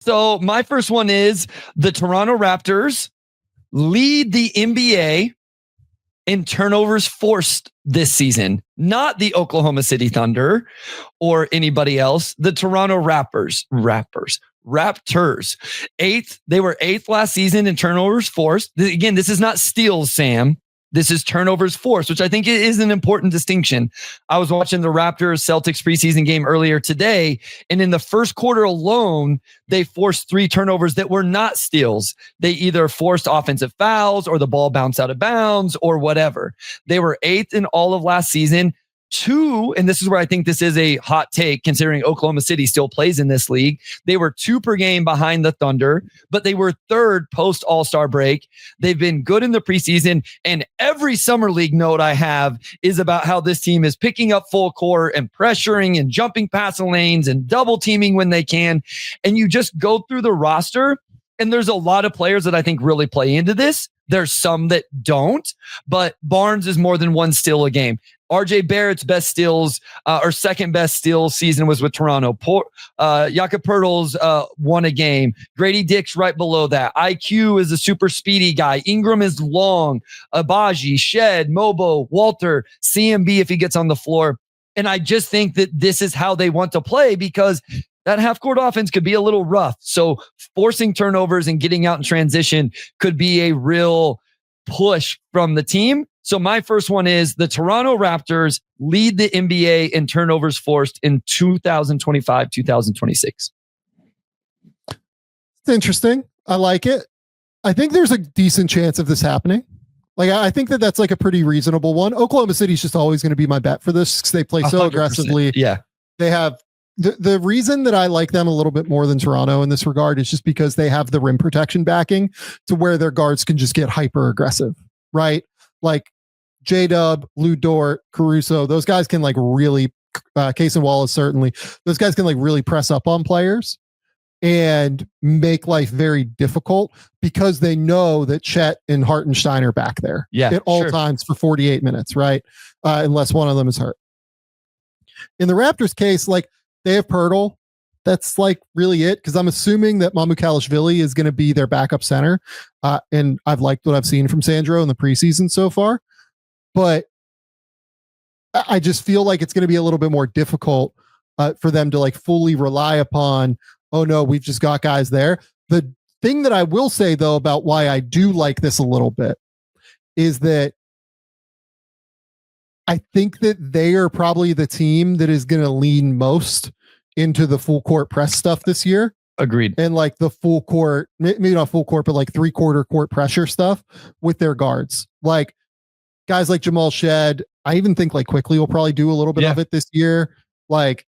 So my first one is the Toronto Raptors lead the NBA in turnovers forced this season, not the Oklahoma City Thunder or anybody else. The Toronto Raptors. Eighth. They were eighth last season in turnovers forced. Again, this is not steals, Sam. This is turnovers forced, which I think is an important distinction. I was watching the Raptors Celtics preseason game earlier today, and in the first quarter alone, they forced 3 turnovers that were not steals. They either forced offensive fouls or the ball bounced out of bounds or whatever. They were eighth in all of last season. 2, and this is where I think this is a hot take considering Oklahoma City still plays in this league. They were 2 per game behind the Thunder, but they were 3rd post All-Star break. They've been good in the preseason, and every summer league note I have is about how this team is picking up full court and pressuring and jumping past the lanes and double teaming when they can. And you just go through the roster, and there's a lot of players that I think really play into this. There's some that don't, but Barnes is more than 1 steal a game. RJ Barrett's best steals or second best steal season was with Toronto. Jakob Poeltl's 1 a game. Grady Dick's right below that. IQ is a super speedy guy. Ingram is long. Abaji, Shed, Mobo, Walter, CMB if he gets on the floor. And I just think that this is how they want to play because that half-court offense could be a little rough. So forcing turnovers and getting out in transition could be a real push from the team. So my first one is the Toronto Raptors lead the NBA in turnovers forced in 2025-2026. It's interesting. I like it. I think there's a decent chance of this happening. Like, I think that's like a pretty reasonable one. Oklahoma City's just always going to be my bet for this because they play so 100%. Aggressively. Yeah. They have the reason that I like them a little bit more than Toronto in this regard is just because they have the rim protection backing to where their guards can just get hyper aggressive, right? Like J-Dub, Lou Dort, Caruso, those guys can like really, Case and Wallace certainly, those guys can like really press up on players and make life very difficult because they know that Chet and Hartenstein are back there at all times for 48 minutes, right? Unless one of them is hurt. In the Raptors case, like they have Poeltl. That's like really it because I'm assuming that Mamukelashvili is going to be their backup center. And I've liked what I've seen from Sandro in the preseason so far. But I just feel like it's going to be a little bit more difficult for them to like fully rely upon, oh no, we've just got guys there. The thing that I will say though about why I do like this a little bit is that I think that they are probably the team that is going to lean most into the full court press stuff this year. Agreed. And like the full court, maybe not full court, but like 3/4 court pressure stuff with their guards. Like guys like Jamal Shed, I even think like Quickly will probably do a little bit of it this year. Like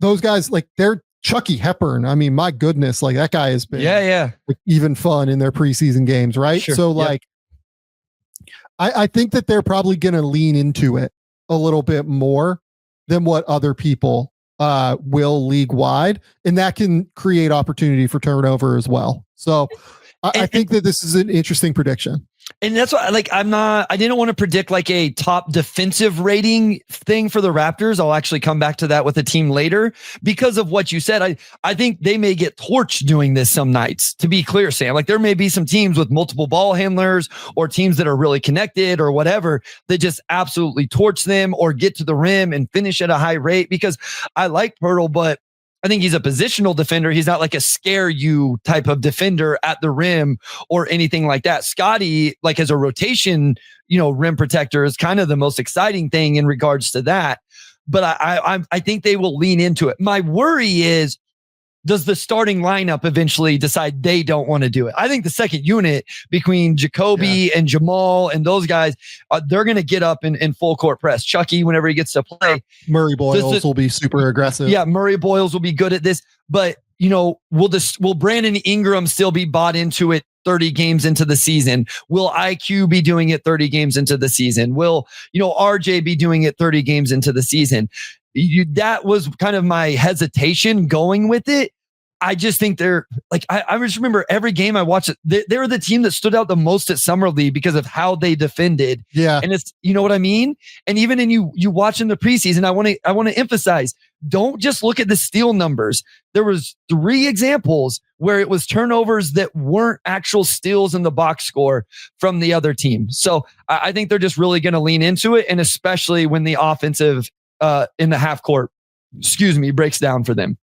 those guys, like they're Chucky Hepburn. I mean, my goodness, like that guy has been like, even fun in their preseason games, right? Sure. So like, I think that they're probably going to lean into it a little bit more than what other people will league wide. And that can create opportunity for turnover as well. So I think that this is an interesting prediction. And that's why, like, I didn't want to predict like a top defensive rating thing for the Raptors. I'll actually come back to that with a team later because of what you said. I think they may get torched doing this some nights, to be clear, Sam. Like there may be some teams with multiple ball handlers or teams that are really connected or whatever that just absolutely torch them or get to the rim and finish at a high rate because I like Poeltl, but I think he's a positional defender. He's not like a scare you type of defender at the rim or anything like that. Scotty, like as a rotation, rim protector is kind of the most exciting thing in regards to that. But I think they will lean into it. My worry is, does the starting lineup eventually decide they don't want to do it? I think the second unit between Jacoby and Jamal and those guys, they're going to get up in full court press. Chucky, whenever he gets to play. Murray Boyles will be super aggressive. Yeah, Murray Boyles will be good at this. But, will Brandon Ingram still be bought into it 30 games into the season? Will IQ be doing it 30 games into the season? Will, RJ be doing it 30 games into the season? That was kind of my hesitation going with it. I just think they're like, I just remember every game I watched, they were the team that stood out the most at Summer League because of how they defended. Yeah. And it's, you know what I mean? And even in you watch in the preseason, I want to emphasize, don't just look at the steal numbers. There was 3 examples where it was turnovers that weren't actual steals in the box score from the other team. So I think they're just really going to lean into it. And especially when the offensive in the half court, breaks down for them.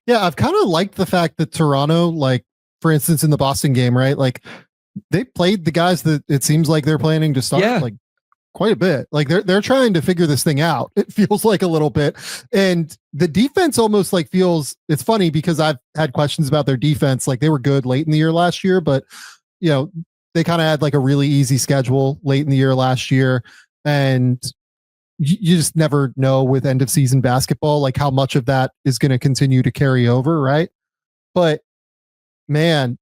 Yeah, I've kind of liked the fact that Toronto, like, for instance, in the Boston game, right? Like, they played the guys that it seems like they're planning to start, like, quite a bit. Like, they're trying to figure this thing out. It feels like a little bit. And the defense almost like feels, it's funny because I've had questions about their defense. Like, they were good late in the year last year, but, you know, they kind of had like a really easy schedule late in the year last year. And you just never know with end of season basketball, like how much of that is going to continue to carry over. Right. But man,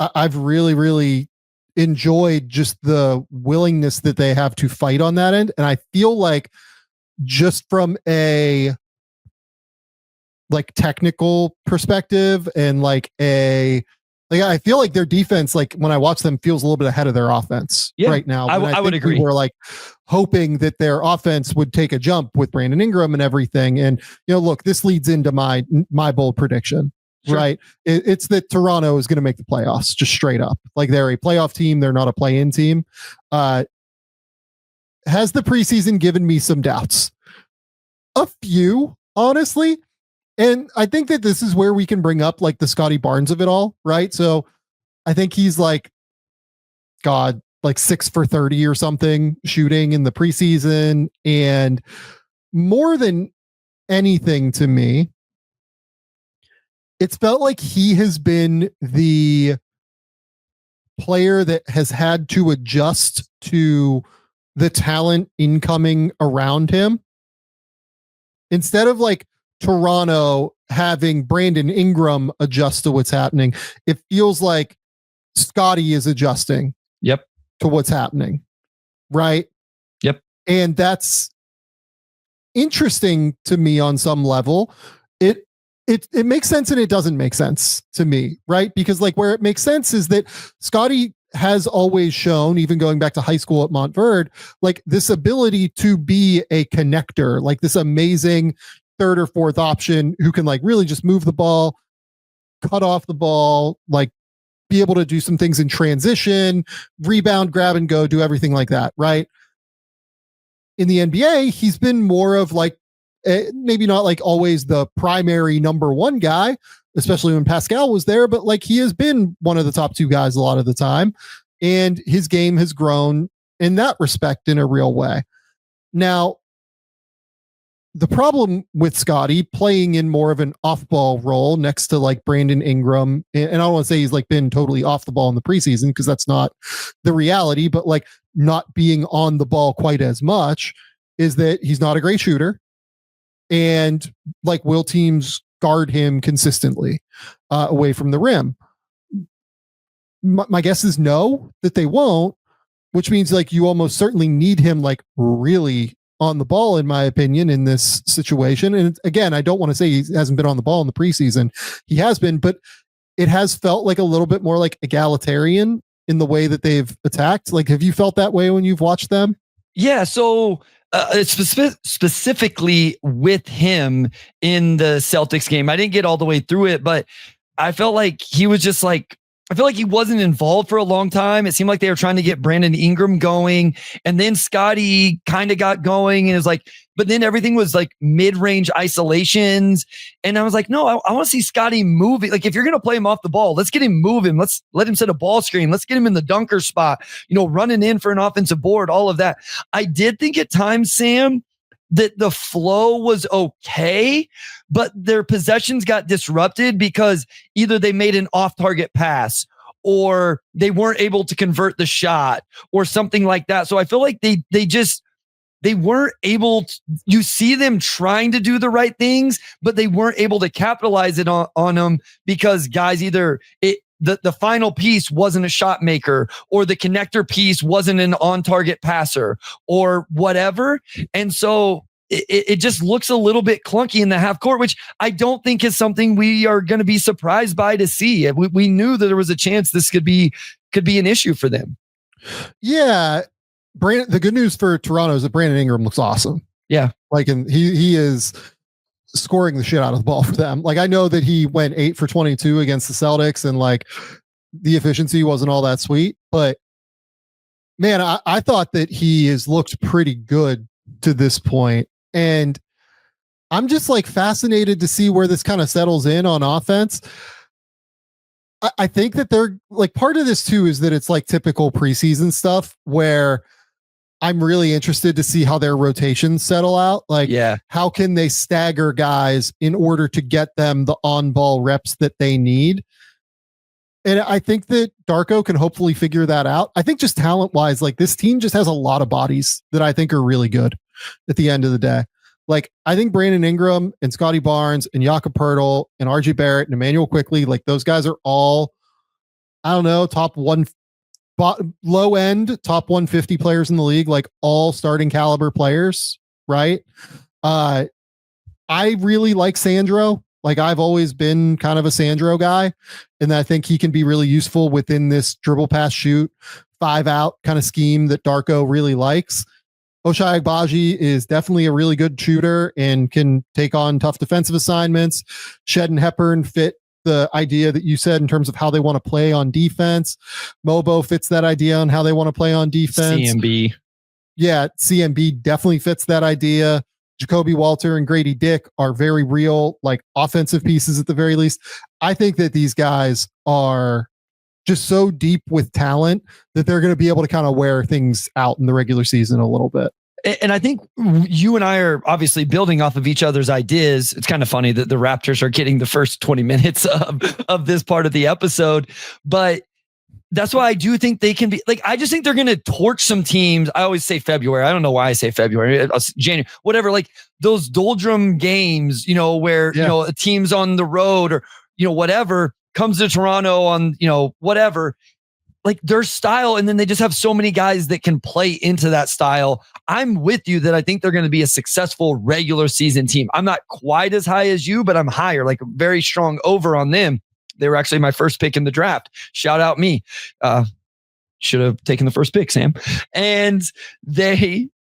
I've really, really enjoyed just the willingness that they have to fight on that end. And I feel like just from a like technical perspective and I feel like their defense, like when I watch them, feels a little bit ahead of their offense right now. I would agree. We're like hoping that their offense would take a jump with Brandon Ingram and everything. And, you know, look, this leads into my bold prediction, right? It's that Toronto is going to make the playoffs, just straight up. Like, they're a playoff team. They're not a play-in team. Has the preseason given me some doubts? A few, honestly. And I think that this is where we can bring up like the Scotty Barnes of it all, right? So I think he's like, God, like 6 for 30 or something shooting in the preseason. And more than anything to me, it's felt like he has been the player that has had to adjust to the talent incoming around him. Instead of like Toronto having Brandon Ingram adjust to what's happening, it feels like Scotty is adjusting to what's happening. Right. Yep. And that's interesting to me on some level. It makes sense and it doesn't make sense to me. Right. Because like where it makes sense is that Scotty has always shown, even going back to high school at Montverde, like this ability to be a connector, like this amazing 3rd or 4th option who can like really just move the ball, cut off the ball, like be able to do some things in transition, rebound, grab and go, do everything like that. Right. In the NBA, he's been more of like, maybe not like always the primary number 1 guy, especially when Pascal was there, but like he has been one of the top 2 guys a lot of the time. And his game has grown in that respect in a real way. Now, the problem with Scotty playing in more of an off-ball role next to like Brandon Ingram, and I don't want to say he's like been totally off the ball in the preseason because that's not the reality, but like not being on the ball quite as much, is that he's not a great shooter. And like, will teams guard him consistently away from the rim? My guess is no, that they won't, which means like you almost certainly need him like really on the ball, in my opinion, in this situation. And again, I don't want to say he hasn't been on the ball in the preseason. He has been, but it has felt like a little bit more like egalitarian in the way that they've attacked. Like, have you felt that way when you've watched them? Yeah. So specifically with him in the Celtics game, I didn't get all the way through it, but I felt like he was just like, I feel like he wasn't involved for a long time. It seemed like they were trying to get Brandon Ingram going, and then Scotty kind of got going, and it was like, but then everything was like mid-range isolations. And I was like, no, I want to see Scotty moving. Like, if you're going to play him off the ball, let's get him moving. Let's let him set a ball screen. Let's get him in the dunker spot, running in for an offensive board, all of that. I did think at times, Sam, that the flow was okay, but their possessions got disrupted because either they made an off-target pass or they weren't able to convert the shot or something like that. So I feel like they weren't able to, you see them trying to do the right things, but they weren't able to capitalize it on them because guys either the final piece wasn't a shot maker, or the connector piece wasn't an on-target passer, or whatever. And so it just looks a little bit clunky in the half court, which I don't think is something we are going to be surprised by to see. We knew that there was a chance this could be an issue for them. Yeah. The good news for Toronto is that Brandon Ingram looks awesome. Yeah. Like, and he is scoring the shit out of the ball for them. Like, I know that he went 8 for 22 against the Celtics and like the efficiency wasn't all that sweet, but man, I thought that he has looked pretty good to this point. And I'm just like fascinated to see where this kind of settles in on offense. I think that they're like, part of this too is that it's like typical preseason stuff where I'm really interested to see how their rotations settle out. Like, how can they stagger guys in order to get them the on-ball reps that they need? And I think that Darko can hopefully figure that out. I think just talent-wise, like this team just has a lot of bodies that I think are really good at the end of the day. Like, I think Brandon Ingram and Scotty Barnes and Jakob Poeltl and RJ Barrett and Emmanuel Quickley, like those guys are all, I don't know, low end, top 150 players in the league, like all starting caliber players, right? I really like Sandro. Like, I've always been kind of a Sandro guy, and I think he can be really useful within this dribble pass shoot 5 out kind of scheme that Darko really likes. Ochai Agbaji is definitely a really good shooter and can take on tough defensive assignments. Shed and Hepburn fit the idea that you said in terms of how they want to play on defense. Mobo fits that idea on how they want to play on defense. CMB. Yeah, CMB definitely fits that idea. Jacoby Walter and Grady Dick are very real, like offensive pieces at the very least. I think that these guys are just so deep with talent that they're going to be able to kind of wear things out in the regular season a little bit. And I think you and I are obviously building off of each other's ideas. It's kind of funny that the Raptors are getting the first 20 minutes of this part of the episode, but that's why I do think they can be like, I just think they're going to torch some teams. I always say February. I don't know why I say February, January, whatever, like those doldrum games, where, a team's on the road or, whatever comes to Toronto on, whatever, like their style. And then they just have so many guys that can play into that style. I'm with you that I think they're going to be a successful regular season team. I'm not quite as high as you, but I'm higher, like very strong over on them. They were actually my first pick in the draft. Shout out me. Should have taken the first pick, Sam.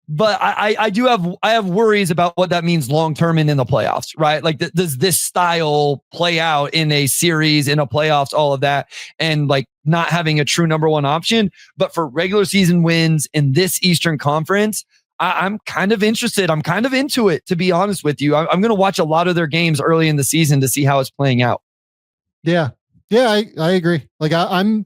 But I have worries about what that means long-term and in the playoffs, right? Like, does this style play out in a series, in a playoffs, all of that, and like not having a true number one option? But for regular season wins in this Eastern Conference, I'm kind of interested. I'm kind of into it, to be honest with you. I'm going to watch a lot of their games early in the season to see how it's playing out. Yeah. I agree. Like, I'm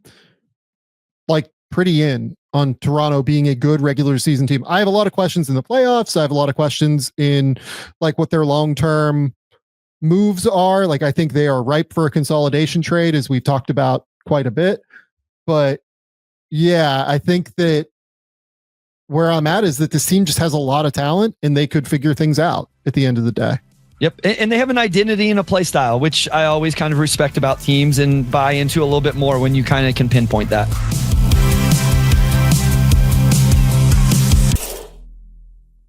like pretty in on Toronto being a good regular season team. I have a lot of questions in the playoffs. I have a lot of questions in like what their long-term moves are. Like, I think they are ripe for a consolidation trade, as we've talked about quite a bit. But yeah, I think that where I'm at is that this team just has a lot of talent and they could figure things out at the end of the day. Yep. And they have an identity and a play style, which I always kind of respect about teams and buy into a little bit more when you kind of can pinpoint that.